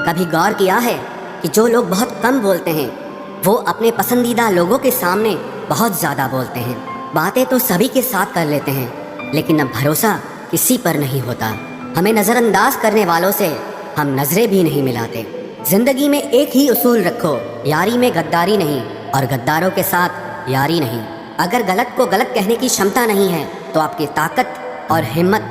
कभी गौर किया है कि जो लोग बहुत कम बोलते हैं वो अपने पसंदीदा लोगों के सामने बहुत ज़्यादा बोलते हैं। बातें तो सभी के साथ कर लेते हैं, लेकिन अब भरोसा किसी पर नहीं होता। हमें नज़रअंदाज करने वालों से हम नजरें भी नहीं मिलाते। जिंदगी में एक ही उसूल रखो, यारी में गद्दारी नहीं और गद्दारों के साथ यारी नहीं। अगर गलत को गलत कहने की क्षमता नहीं है तो आपकी ताकत और हिम्मत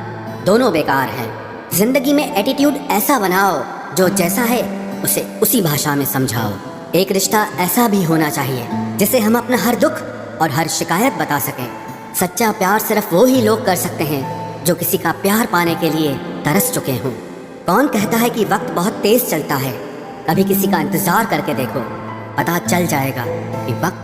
दोनों बेकार हैं। जिंदगी में एटीट्यूड ऐसा बनाओ जो जैसा है उसे उसी भाषा में समझाओ। एक रिश्ता ऐसा भी होना चाहिए जिसे हम अपना हर दुख और हर शिकायत बता सकें। सच्चा प्यार सिर्फ वो ही लोग कर सकते हैं जो किसी का प्यार पाने के लिए तरस चुके हों। कौन कहता है कि वक्त बहुत तेज चलता है? कभी किसी का इंतजार करके देखो, पता चल जाएगा कि वक्त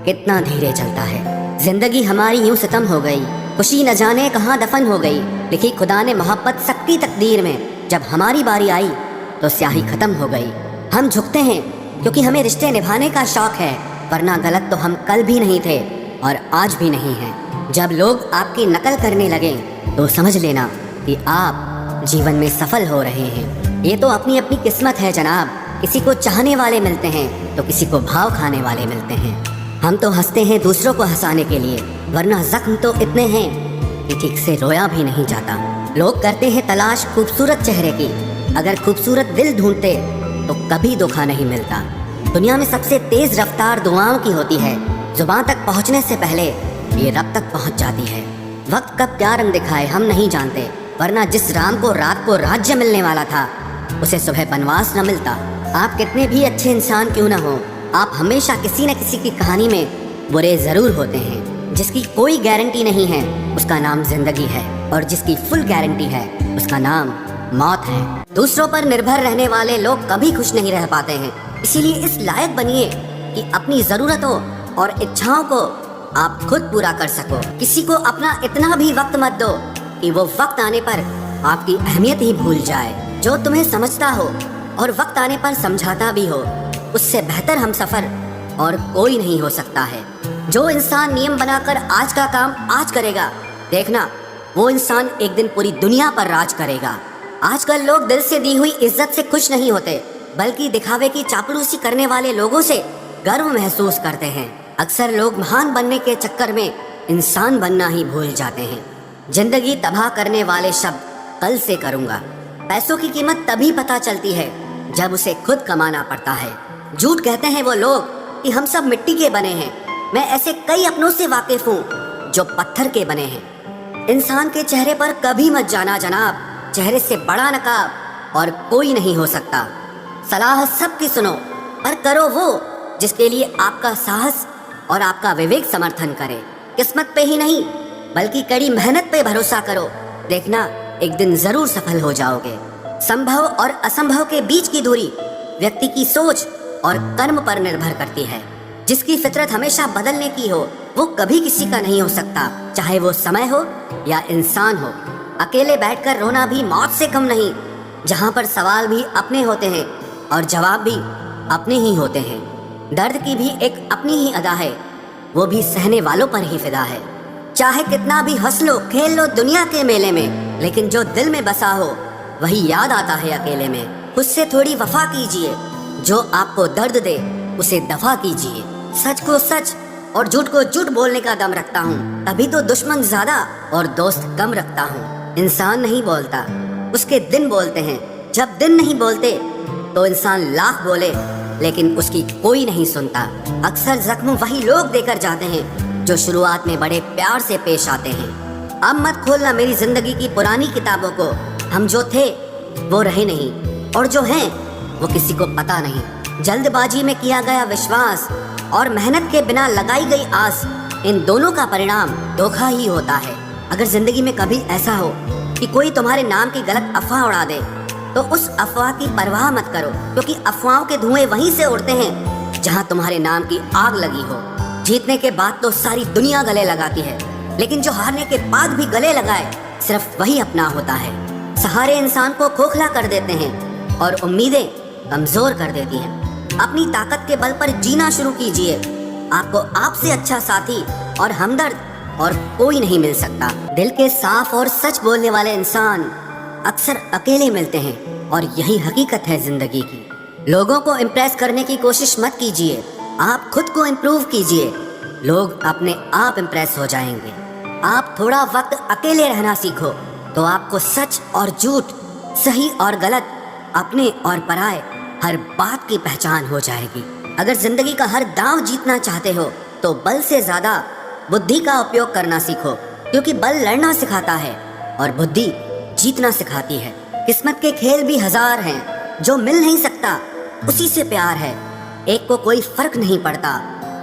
कितना धीरे चलता है। जिंदगी हमारी यूं सितम हो गई, खुशी न जाने कहाँ दफन हो गई। लिखी खुदा ने मोहब्बत सबकी तकदीर में, जब हमारी बारी आई तो स्याही खत्म हो गई। हम झुकते हैं क्योंकि हमें रिश्ते निभाने का शौक है, वरना गलत तो हम कल भी नहीं थे और आज भी नहीं हैं। जब लोग आपकी नकल करने लगे तो समझ लेना कि आप जीवन में सफल हो रहे हैं। ये तो अपनी अपनी किस्मत है जनाब। किसी को चाहने वाले मिलते हैं तो किसी को भाव खाने वाले मिलते हैं। हम तो हंसते हैं दूसरों को हंसाने के लिए, वरना जख्म तो इतने हैं कि ठीक से रोया भी नहीं जाता। लोग करते हैं तलाश खूबसूरत चेहरे की, अगर खूबसूरत दिल ढूंढते तो कभी धोखा नहीं मिलता। दुनिया में सबसे तेज रफ्तार दुआओं की होती है। जुबान तक पहुंचने से पहले ये रब तक पहुंच जाती है। वक्त कब क्या रंग दिखाए हम नहीं जानते, वरना जिस राम को राज्य मिलने वाला था उसे सुबह बनवास न मिलता। आप कितने भी अच्छे इंसान क्यों ना हो, आप हमेशा किसी न किसी की कहानी में बुरे जरूर होते हैं। जिसकी कोई गारंटी नहीं है उसका नाम जिंदगी है, और जिसकी फुल गारंटी है उसका नाम मौत है। दूसरों पर निर्भर रहने वाले लोग कभी खुश नहीं रह पाते हैं। इसीलिए इस लायक बनिए कि अपनी जरूरतों और इच्छाओं को आप खुद पूरा कर सको। किसी को अपना इतना भी वक्त मत दो कि वो वक्त आने पर आपकी अहमियत ही भूल जाए। जो तुम्हें समझता हो और वक्त आने पर समझाता भी हो, उससे बेहतर हम सफर और कोई नहीं हो सकता है। जो इंसान नियम बनाकर आज का काम आज करेगा, देखना वो इंसान एक दिन पूरी दुनिया पर राज करेगा। आजकल लोग दिल से दी हुई इज्जत से खुश नहीं होते, बल्कि दिखावे की चापलूसी करने वाले लोगों से गर्व महसूस करते हैं। अक्सर लोग महान बनने के चक्कर में इंसान बनना ही भूल जाते हैं। जिंदगी तबाह करने वाले शब्द कल से करूंगा। पैसों की कीमत तभी पता चलती है जब उसे खुद कमाना पड़ता है। झूठ कहते हैं वो लोग कि हम सब मिट्टी के बने हैं। मैं ऐसे कई अपनों से वाकिफ हूँ जो पत्थर के बने हैं। इंसान के चेहरे पर कभी मत जाना जनाब, चेहरे से बड़ा नकाब और कोई नहीं हो सकता। सलाह सबकी सुनो, पर करो वो जिसके लिए आपका साहस और आपका विवेक समर्थन करे। किस्मत पे ही नहीं बल्कि कड़ी मेहनत पे भरोसा करो, देखना एक दिन जरूर सफल हो जाओगे। संभव और असंभव के बीच की दूरी व्यक्ति की सोच और कर्म पर निर्भर करती है। जिसकी फितरत हमेशा बदलने की हो वो कभी किसी का नहीं हो सकता, चाहे वो समय हो या इंसान हो। अकेले बैठकर रोना भी मौत से कम नहीं, जहाँ पर सवाल भी अपने होते हैं और जवाब भी अपने ही होते हैं। दर्द की भी एक अपनी ही अदा है, वो भी सहने वालों पर ही फिदा है। चाहे कितना भी हंस लो खेल लो दुनिया के मेले में, लेकिन जो दिल में बसा हो वही याद आता है अकेले में। उससे थोड़ी वफा कीजिए, जो आपको दर्द दे उसे दफा कीजिए। सच को सच और झूठ को झूठ बोलने का दम रखता हूँ, तभी तो दुश्मन ज्यादा और दोस्त कम रखता हूँ। इंसान नहीं बोलता, उसके दिन बोलते हैं। जब दिन नहीं बोलते तो इंसान लाख बोले लेकिन उसकी कोई नहीं सुनता। अक्सर जख्म वही लोग देकर जाते हैं जो शुरुआत में बड़े प्यार से पेश आते हैं। अब मत खोलना मेरी जिंदगी की पुरानी किताबों को। हम जो थे वो रहे नहीं, और जो हैं वो किसी को पता नहीं। जल्दबाजी में किया गया विश्वास और मेहनत के बिना लगाई गई आस, इन दोनों का परिणाम धोखा ही होता है। अगर जिंदगी में कभी ऐसा हो कि कोई तुम्हारे नाम की गलत अफवाह उड़ा दे तो उस अफवाह की परवाह मत करो, क्योंकि अफवाहों के धुएं वहीं से उड़ते हैं जहां तुम्हारे नाम की आग लगी हो। जीतने के बाद तो सारी दुनिया गले लगाती है, लेकिन जो हारने के बाद भी गले लगाए सिर्फ वही अपना होता है। सहारे इंसान को खोखला कर देते हैं और उम्मीदें कमजोर कर देती हैं। अपनी ताकत के बल पर जीना शुरू कीजिए। आपको आपसे अच्छा साथी और हमदर्द और कोई नहीं मिल सकता। दिल के साफ और सच बोलने वाले इंसान अक्सर अकेले मिलते हैं, और यही हकीकत है जिंदगी की। लोगों को इम्प्रेस करने की कोशिश मत कीजिए, आप खुद को इम्प्रूव कीजिए। लोग अपने आप इम्प्रेस हो जाएंगे। आप थोड़ा वक्त अकेले रहना सीखो तो आपको सच और झूठ, सही और गलत, अपने और पराये हर बात की पहचान हो जाएगी। अगर जिंदगी का हर दांव जीतना चाहते हो तो बल से ज्यादा बुद्धि का उपयोग करना सीखो, क्योंकि बल लड़ना सिखाता है और बुद्धि जीतना सिखाती है। किस्मत के खेल भी हजार हैं, जो मिल नहीं सकता उसी से प्यार है। एक को कोई फर्क नहीं पड़ता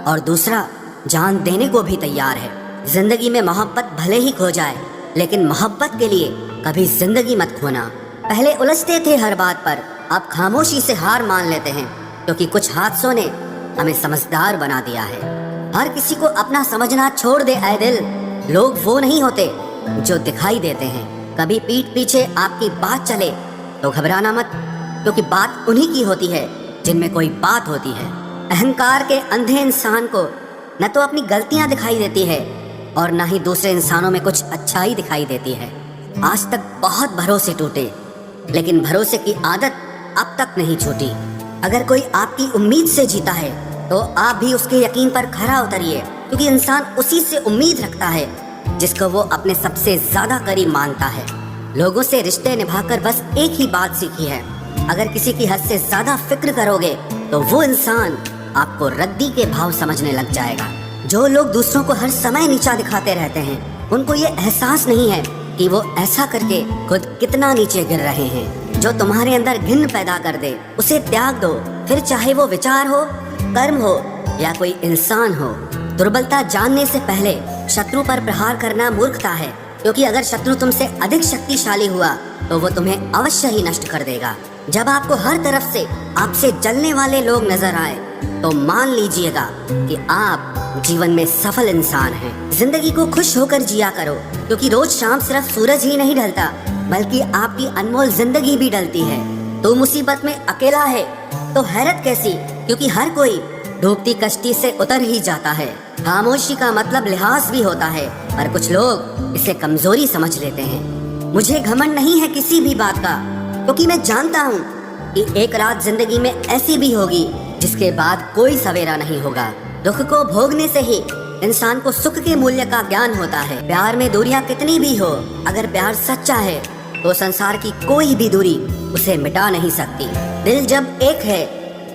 और दूसरा जान देने को भी तैयार है। जिंदगी में मोहब्बत भले ही खो जाए, लेकिन मोहब्बत के लिए कभी जिंदगी मत खोना। पहले उलझते थे हर बात पर, अब खामोशी से हार मान लेते हैं, क्योंकि कुछ हादसों ने हमें समझदार बना दिया है। हर किसी को अपना समझना छोड़ दे ऐ दिल। लोग वो नहीं होते जो दिखाई देते हैं। कभी पीठ पीछे आपकी बात चले तो घबराना मत, क्योंकि बात उन्हीं की होती है जिनमें कोई बात होती है। अहंकार के अंधे इंसान को न तो अपनी गलतियां दिखाई देती है और न ही दूसरे इंसानों में कुछ अच्छाई दिखाई देती है। आज तक बहुत भरोसे टूटे, लेकिन भरोसे की आदत अब तक नहीं छूटी। अगर कोई आपकी उम्मीद से जीता है तो आप भी उसके यकीन पर खरा उतरिए, क्योंकि इंसान उसी से उम्मीद रखता है जिसको वो अपने सबसे ज्यादा करीब मानता है। लोगों से रिश्ते निभाकर बस एक ही बात सीखी है, अगर किसी की हद से ज्यादा फिक्र करोगे तो वो इंसान आपको रद्दी के भाव समझने लग जाएगा। जो लोग दूसरों को हर समय नीचा दिखाते रहते हैं, उनको ये एहसास नहीं है कि वो ऐसा करके खुद कितना नीचे गिर रहे हैं। जो तुम्हारे अंदर घिन पैदा कर दे उसे त्याग दो, फिर चाहे वो विचार हो, कर्म हो या कोई इंसान हो। दुर्बलता जानने से पहले शत्रु पर प्रहार करना मूर्खता है, क्योंकि अगर शत्रु तुमसे अधिक शक्तिशाली हुआ तो वो तुम्हें अवश्य ही नष्ट कर देगा। जब आपको हर तरफ से आपसे जलने वाले लोग नजर आए तो मान लीजिएगा कि आप जीवन में सफल इंसान हैं। जिंदगी को खुश होकर जिया करो, क्योंकि रोज शाम सिर्फ सूरज ही नहीं ढलता, बल्कि आपकी अनमोल जिंदगी भी ढलती है। तो मुसीबत में अकेला है तो हैरत कैसी, क्योंकि हर कोई डूबती कश्ती से उतर ही जाता है। खामोशी का मतलब लिहाज भी होता है, पर कुछ लोग इसे कमजोरी समझ लेते हैं। मुझे घमंड नहीं है किसी भी बात का, क्योंकि मैं जानता हूँ कि एक रात जिंदगी में ऐसी भी होगी जिसके बाद कोई सवेरा नहीं होगा। दुख को भोगने से ही इंसान को सुख के मूल्य का ज्ञान होता है। प्यार में दूरियां कितनी भी हो, अगर प्यार सच्चा है तो संसार की कोई भी दूरी उसे मिटा नहीं सकती। दिल जब एक है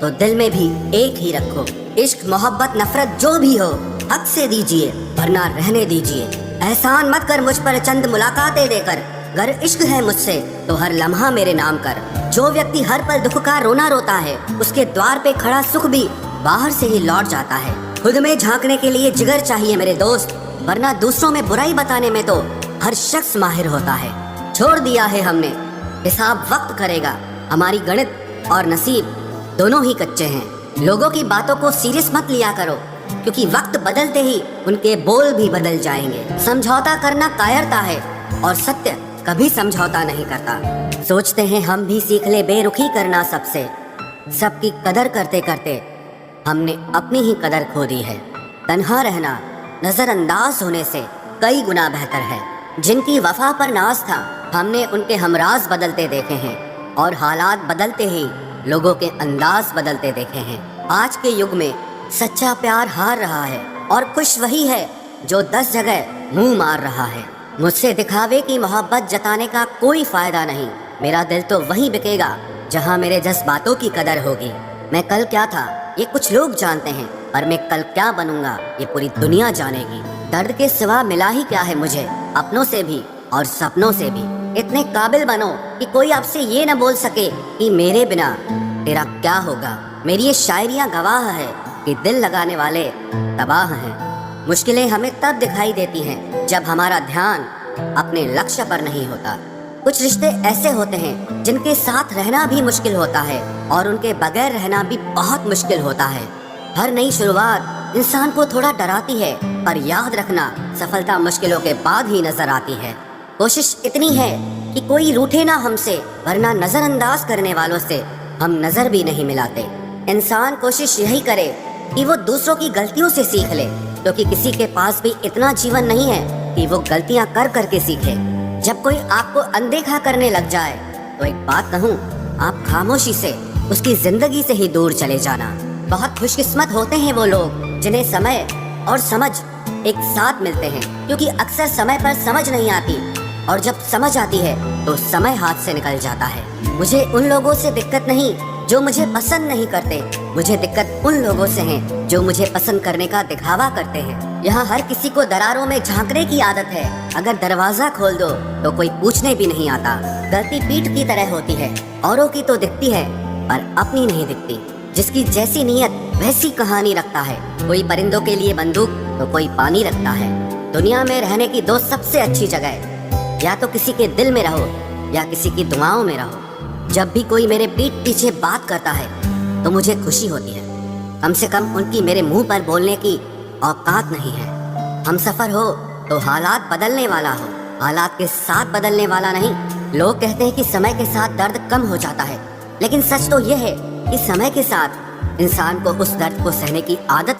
तो दिल में भी एक ही रखो। इश्क, मोहब्बत, नफरत जो भी हो हक से दीजिए, वरना रहने दीजिए। एहसान मत कर मुझ पर चंद मुलाकातें देकर, अगर इश्क है मुझसे तो हर लम्हा मेरे नाम कर। जो व्यक्ति हर पल दुख का रोना रोता है, उसके द्वार पे खड़ा सुख भी बाहर से ही लौट जाता है। खुद में झांकने के लिए जिगर चाहिए मेरे दोस्त, वरना दूसरों में बुराई बताने में तो हर शख्स माहिर होता है। छोड़ दिया है हमने, हिसाब वक्त करेगा। हमारी गणित और नसीब दोनों ही कच्चे हैं। लोगों की बातों को सीरियस मत लिया करो, क्योंकि वक्त बदलते ही उनके बोल भी बदल जाएंगे। समझौता करना कायरता है और सत्य कभी समझौता नहीं करता। सोचते हैं हम भी सीख ले बेरुखी करना सबसे, सबकी कदर करते करते हमने अपनी ही कदर खो दी है। तन्हा रहना नजरअंदाज होने से कई गुना बेहतर है। जिनकी वफा पर नाज था, हमने उनके हमराज बदलते देखे हैं, और हालात बदलते ही लोगों के अंदाज बदलते देखे हैं। आज के युग में सच्चा प्यार हार रहा है, और खुश वही है जो 10 जगह मुंह मार रहा है। मुझसे दिखावे की मोहब्बत जताने का कोई फायदा नहीं। मेरा दिल तो वहीं बिकेगा जहां मेरे जज्बातों की कदर होगी। मैं कल क्या था ये कुछ लोग जानते हैं, और मैं कल क्या बनूंगा ये पूरी दुनिया जानेगी। दर्द के सिवा मिला ही क्या है मुझे, अपनों से भी और सपनों से भी। इतने काबिल बनो कि कोई आपसे ये न बोल सके कि मेरे बिना तेरा क्या होगा। मेरी ये शायरियाँ गवाह है कि दिल लगाने वाले तबाह हैं। मुश्किलें हमें तब दिखाई देती हैं जब हमारा ध्यान अपने लक्ष्य पर नहीं होता। कुछ रिश्ते ऐसे होते हैं जिनके साथ रहना भी मुश्किल होता है, और उनके बगैर रहना भी बहुत मुश्किल होता है। हर नई शुरुआत इंसान को थोड़ा डराती है, पर याद रखना सफलता मुश्किलों के बाद ही नजर आती है। कोशिश इतनी है कि कोई रूठे ना हमसे, वरना नजरअंदाज करने वालों से हम नजर भी नहीं मिलाते। इंसान कोशिश यही करे कि वो दूसरों की गलतियों से सीख ले, क्योंकि किसी के पास भी इतना जीवन नहीं है कि वो गलतियां कर करके सीखे। जब कोई आपको अनदेखा करने लग जाए तो एक बात कहूँ, आप खामोशी से उसकी जिंदगी से ही दूर चले जाना। बहुत खुशकिस्मत होते हैं वो लोग जिन्हें समय और समझ एक साथ मिलते हैं, क्योंकि अक्सर समय पर समझ नहीं आती और जब समझ आती है तो समय हाथ से निकल जाता है। मुझे उन लोगों से दिक्कत नहीं जो मुझे पसंद नहीं करते, मुझे दिक्कत उन लोगों से है जो मुझे पसंद करने का दिखावा करते हैं। यहाँ हर किसी को दरारों में झांकने की आदत है, अगर दरवाजा खोल दो तो कोई पूछने भी नहीं आता। गलती पीठ की तरह होती है, औरों की तो दिखती है पर अपनी नहीं दिखती। जिसकी जैसी नीयत वैसी कहानी रखता है। कोई परिंदों के लिए बंदूक तो कोई पानी रखता है। दुनिया में रहने की दो सबसे अच्छी जगह, या तो किसी के दिल में रहो या किसी की दुआओं में रहो। जब भी कोई मेरे पीठ पीछे बात करता है तो मुझे खुशी होती है, कम से कम उनकी मेरे मुंह पर बोलने की औकात नहीं है। हम सफर हो तो हालात बदलने वाला हो, हालात के साथ बदलने वाला नहीं। लोग कहते हैं कि समय के साथ दर्द कम हो जाता है, लेकिन सच तो यह है कि समय के साथ इंसान को उस दर्द को सहने की आदत